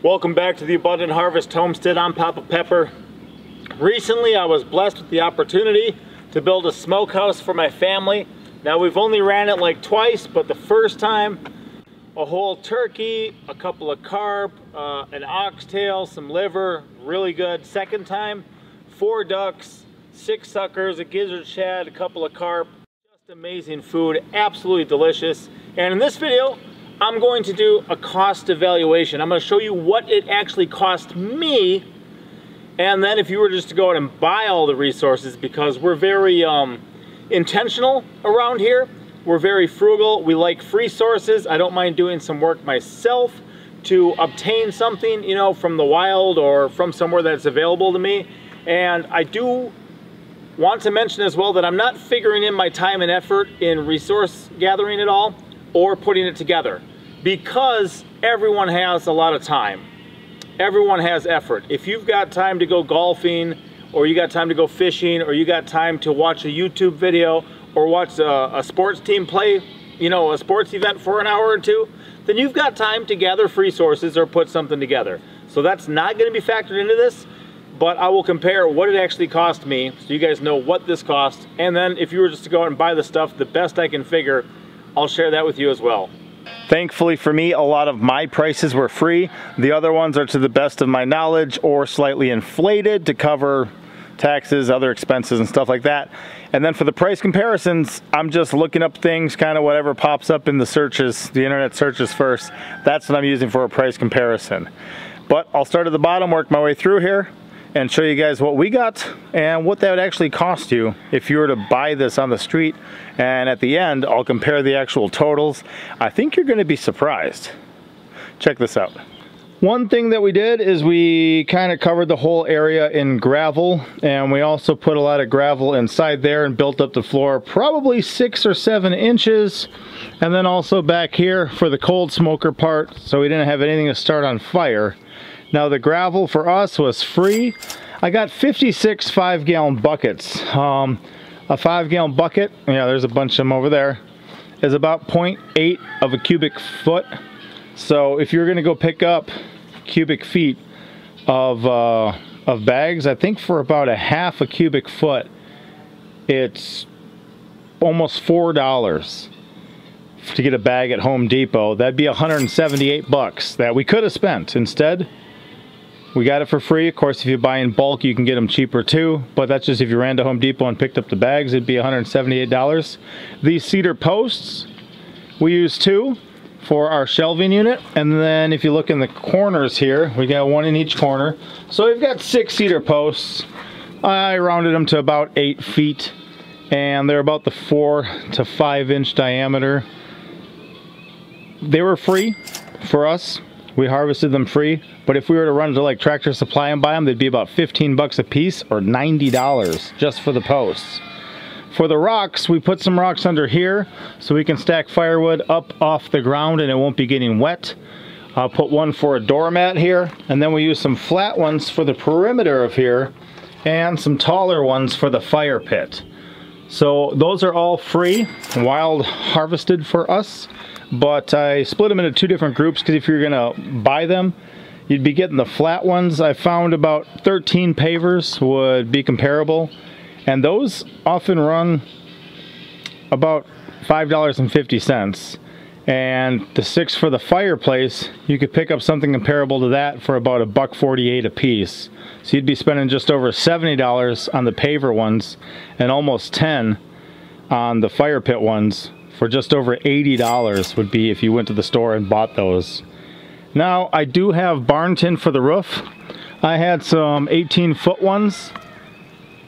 Welcome back to the Abundant Harvest Homestead. I'm Papa Pepper. Recently I was blessed with the opportunity to build a smokehouse for my family. Now we've only ran it like twice, but the first time a whole turkey, a couple of carp, an oxtail, some liver, really good. Second time, 4 ducks, 6 suckers, a gizzard shad, a couple of carp. Just amazing food, absolutely delicious. And in this video, I'm going to do a cost evaluation. I'm going to show you what it actually cost me, and then if you were just to go out and buy all the resources, because we're very intentional around here. We're very frugal. We like free sources. I don't mind doing some work myself to obtain something, you know, from the wild or from somewhere that's available to me. And I do want to mention as well that I'm not figuring in my time and effort in resource gathering at all, or putting it together, because everyone has a lot of time. Everyone has effort. If you've got time to go golfing, or you got time to go fishing, or you got time to watch a YouTube video, or watch a sports team play, you know, a sports event for an hour or two, then you've got time to gather free sources or put something together. So that's not going to be factored into this, but I will compare what it actually cost me so you guys know what this cost. And then if you were just to go out and buy the stuff the best I can figure, I'll share that with you as well. Thankfully for me, a lot of my prices were free. The other ones are to the best of my knowledge or slightly inflated to cover taxes, other expenses and stuff like that. And then for the price comparisons, I'm just looking up things, kind of whatever pops up in the searches, the internet searches first. That's what I'm using for a price comparison. But I'll start at the bottom, work my way through here, and show you guys what we got and what that would actually cost you if you were to buy this on the street. And at the end, I'll compare the actual totals. I think you're gonna be surprised. Check this out. One thing that we did is we kind of covered the whole area in gravel, and we also put a lot of gravel inside there and built up the floor probably 6 or 7 inches. And then also back here for the cold smoker part, so we didn't have anything to start on fire. Now the gravel for us was free. I got 56 5-gallon buckets. A 5-gallon bucket, yeah, there's a bunch of them over there, is about 0.8 of a cubic foot. So if you're gonna go pick up cubic feet of bags, I think for about a half a cubic foot, it's almost $4 to get a bag at Home Depot. That'd be 178 bucks that we could have spent. Instead, we got it for free. Of course, if you buy in bulk, you can get them cheaper too, but that's just if you ran to Home Depot and picked up the bags, it'd be $178. These cedar posts, we use 2 for our shelving unit, and then if you look in the corners here, we got 1 in each corner. So we've got 6 cedar posts. I rounded them to about 8 feet, and they're about the 4 to 5 inch diameter. They were free for us. We harvested them free, but if we were to run to like Tractor Supply and buy them, they'd be about 15 bucks a piece, or $90 just for the posts. For the rocks, we put some rocks under here so we can stack firewood up off the ground and it won't be getting wet. I'll put one for a doormat here, and then we use some flat ones for the perimeter of here and some taller ones for the fire pit. So those are all free, wild harvested for us. But I split them into 2 different groups, because if you're gonna buy them, you'd be getting the flat ones. I found about 13 pavers would be comparable, and those often run about $5.50. And the 6 for the fireplace, you could pick up something comparable to that for about $1.48 a piece. So you'd be spending just over $70 on the paver ones and almost $10 on the fire pit ones. For just over $80 would be if you went to the store and bought those. Now I do have barn tin for the roof. I had some 18-foot ones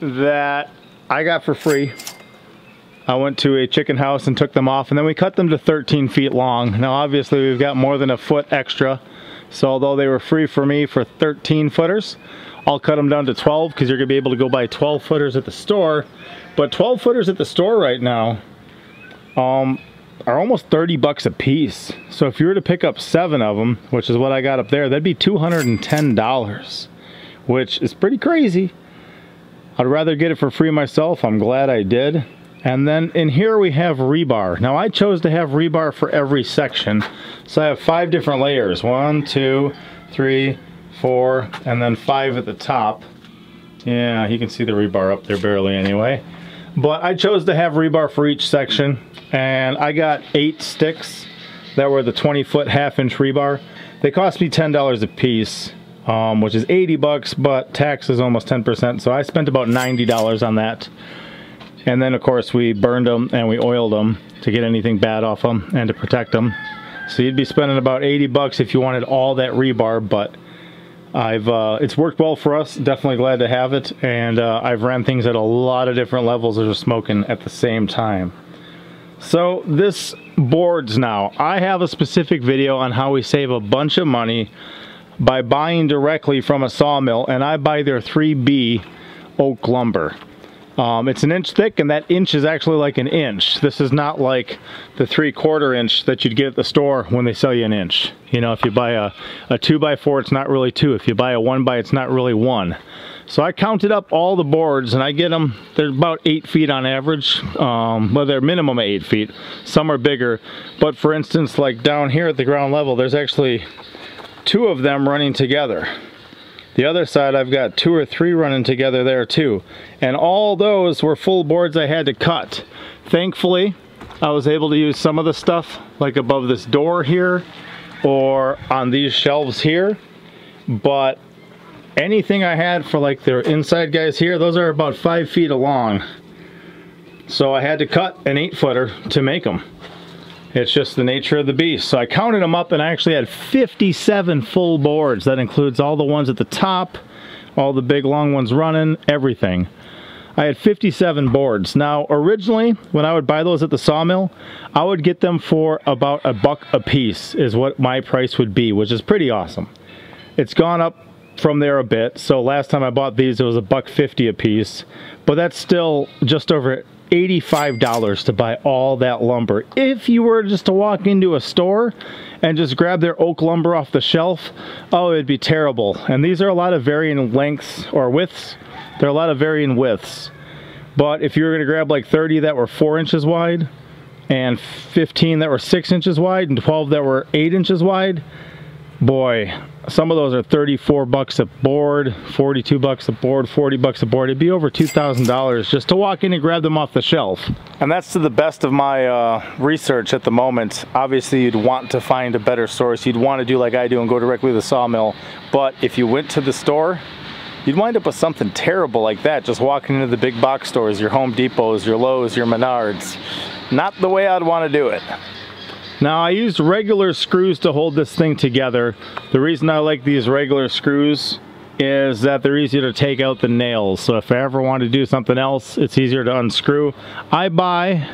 that I got for free. I went to a chicken house and took them off, and then we cut them to 13 feet long. Now obviously we've got more than a foot extra, so although they were free for me for 13 footers, I'll cut them down to 12, because you're gonna be able to go buy 12 footers at the store. But 12 footers at the store right now are almost 30 bucks a piece. So if you were to pick up 7 of them, which is what I got up there, that'd be $210, which is pretty crazy. I'd rather get it for free myself. I'm glad I did. And then in here we have rebar. Now I chose to have rebar for every section. So I have 5 different layers. 1, 2, 3, 4, and then 5 at the top. Yeah, you can see the rebar up there barely anyway. But I chose to have rebar for each section, and I got 8 sticks that were the 20-foot half-inch rebar. They cost me $10 a piece, which is 80 bucks, but tax is almost 10%, so I spent about $90 on that. And then of course we burned them and we oiled them to get anything bad off them and to protect them. So you'd be spending about 80 bucks if you wanted all that rebar, but it's worked well for us. Definitely glad to have it, and I've ran things at a lot of different levels as we're smoking at the same time. So this boards now, I have a specific video on how we save a bunch of money by buying directly from a sawmill, and I buy their 3B oak lumber. It's an inch thick, and that inch is actually like an inch. This is not like the 3/4 inch that you'd get at the store when they sell you an inch. You know, if you buy a 2x4, it's not really 2. If you buy a 1x, it's not really 1. So I counted up all the boards, and I get them, they're about 8 feet on average. Well, they're minimum 8 feet. Some are bigger, but for instance, like down here at the ground level, there's actually 2 of them running together. The other side, I've got 2 or 3 running together there too. And all those were full boards I had to cut. Thankfully, I was able to use some of the stuff like above this door here or on these shelves here. But anything I had for like their inside guys here, those are about 5 feet long. So I had to cut an 8-footer to make them. It's just the nature of the beast. So I counted them up, and I actually had 57 full boards. That includes all the ones at the top, all the big long ones running, everything. I had 57 boards. Now originally, when I would buy those at the sawmill, I would get them for about $1 a piece is what my price would be, which is pretty awesome. It's gone up from there a bit. So last time I bought these, it was $1.50 a piece, but that's still just over $85 to buy all that lumber. If you were just to walk into a store and just grab their oak lumber off the shelf, oh, it'd be terrible. And these are a lot of varying lengths or widths. There are a lot of varying widths. But if you were gonna grab like 30 that were 4 inches wide, and 15 that were 6 inches wide, and 12 that were 8 inches wide, boy, some of those are 34 bucks a board, 42 bucks a board, 40 bucks a board. It'd be over $2,000 just to walk in and grab them off the shelf. And that's to the best of my research at the moment. Obviously, you'd want to find a better source. You'd want to do like I do and go directly to the sawmill. But if you went to the store, you'd wind up with something terrible like that, just walking into the big box stores, your Home Depots, your Lowe's, your Menards. Not the way I'd want to do it. Now I used regular screws to hold this thing together. The reason I like these regular screws is that they're easier to take out the nails. So if I ever want to do something else, it's easier to unscrew. I buy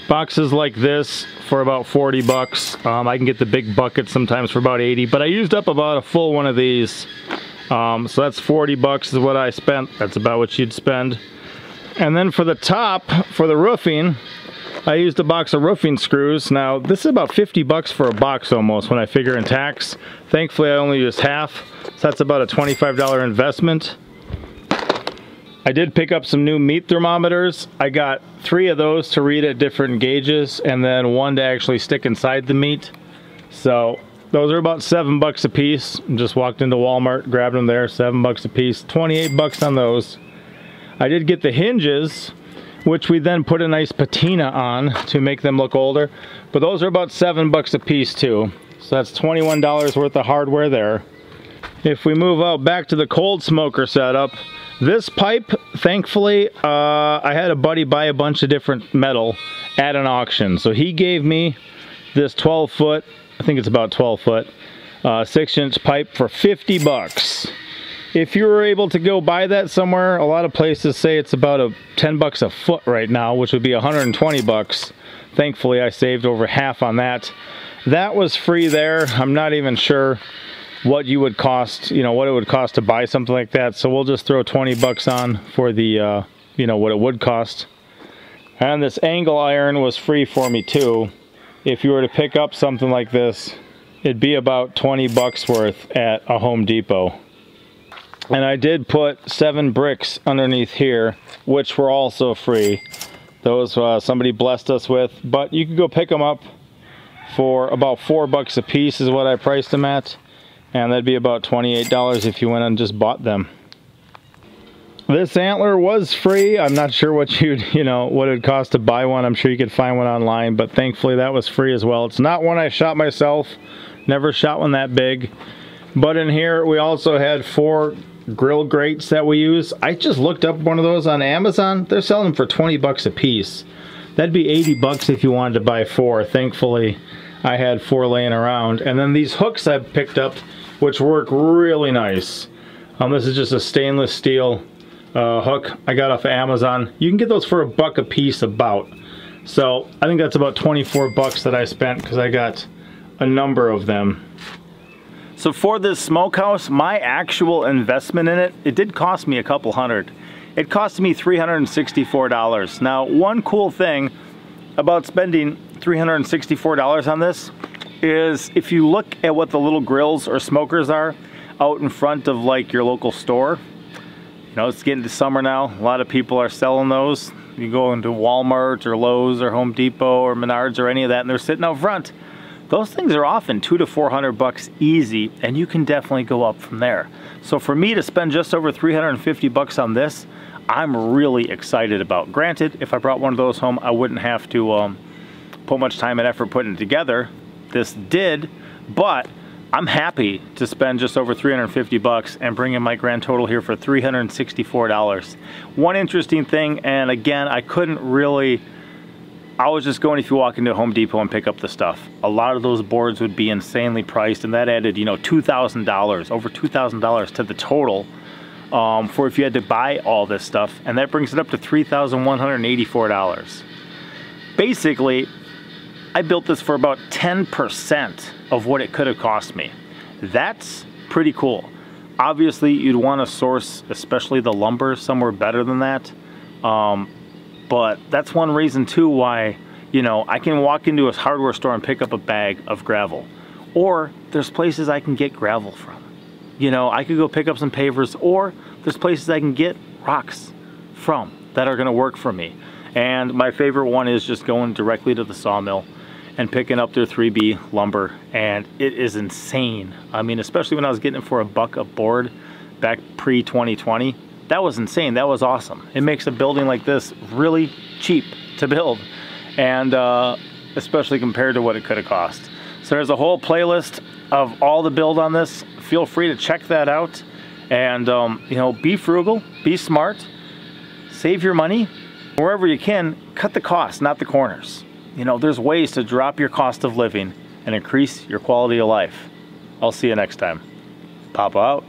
boxes like this for about 40 bucks. I can get the big bucket sometimes for about 80, but I used up about a full one of these. So that's 40 bucks is what I spent. That's about what you'd spend. And then for the top, for the roofing, I used a box of roofing screws. Now this is about 50 bucks for a box almost when I figure in tax. Thankfully I only used half, so that's about a $25 investment. I did pick up some new meat thermometers. I got 3 of those to read at different gauges, and then 1 to actually stick inside the meat. So those are about 7 bucks a piece. Just walked into Walmart, grabbed them there, 7 bucks a piece, 28 bucks on those. I did get the hinges, which we then put a nice patina on to make them look older. But those are about 7 bucks a piece too. So that's $21 worth of hardware there. If we move out back to the cold smoker setup, this pipe, thankfully, I had a buddy buy a bunch of different metal at an auction. So he gave me this 12-foot, I think it's about 12 foot, 6-inch pipe for 50 bucks. If you were able to go buy that somewhere, a lot of places say it's about 10 bucks a foot right now, which would be 120 bucks. Thankfully, I saved over half on that. That was free there. I'm not even sure what you would cost, you know, what it would cost to buy something like that. So we'll just throw 20 bucks on for the, you know, what it would cost. And this angle iron was free for me too. If you were to pick up something like this, it'd be about 20 bucks worth at a Home Depot. And I did put 7 bricks underneath here, which were also free. Those somebody blessed us with, but you could go pick them up for about 4 bucks a piece is what I priced them at. and that'd be about $28 if you went and just bought them. This antler was free. I'm not sure what what it'd cost to buy one. I'm sure you could find one online, but thankfully that was free as well. It's not one I shot myself. Never shot one that big. But in here we also had 4 grill grates that we use. I just looked up one of those on Amazon. They're selling them for 20 bucks a piece. That'd be 80 bucks if you wanted to buy 4. Thankfully I had 4 laying around. And then these hooks I picked up, which work really nice. This is just a stainless steel hook I got off of Amazon. You can get those for $1 a piece about. So I think that's about 24 bucks that I spent because I got a number of them. So for this smokehouse, my actual investment in it did cost me a couple hundred. It cost me $364. Now, one cool thing about spending $364 on this is if you look at what the little grills or smokers are out in front of like your local store. You know, it's getting to summer now. A lot of people are selling those. You go into Walmart or Lowe's or Home Depot or Menards or any of that, and they're sitting out front. Those things are often $200 to $400 easy, and you can definitely go up from there. So for me to spend just over 350 bucks on this, I'm really excited about. Granted, if I brought one of those home, I wouldn't have to put much time and effort putting it together. This did, but I'm happy to spend just over 350 bucks and bring in my grand total here for $364. One interesting thing, and again, I was just going, if you walk into Home Depot and pick up the stuff, a lot of those boards would be insanely priced, and that added, $2,000, over $2,000 to the total for if you had to buy all this stuff, and that brings it up to $3,184. Basically, I built this for about 10% of what it could have cost me. That's pretty cool. Obviously, you'd want to source, especially the lumber, somewhere better than that. But that's one reason too why, I can walk into a hardware store and pick up a bag of gravel. Or there's places I can get gravel from. I could go pick up some pavers, or there's places I can get rocks from that are gonna work for me. And my favorite one is just going directly to the sawmill and picking up their 3B lumber, and it is insane. I mean, especially when I was getting it for $1 a board back pre-2020, that was insane. That was awesome. It makes a building like this really cheap to build, and especially compared to what it could have cost. So there's a whole playlist of all the build on this. Feel free to check that out, and be frugal, be smart, save your money. Wherever you can, cut the costs, not the corners. There's ways to drop your cost of living and increase your quality of life. I'll see you next time. Papa out.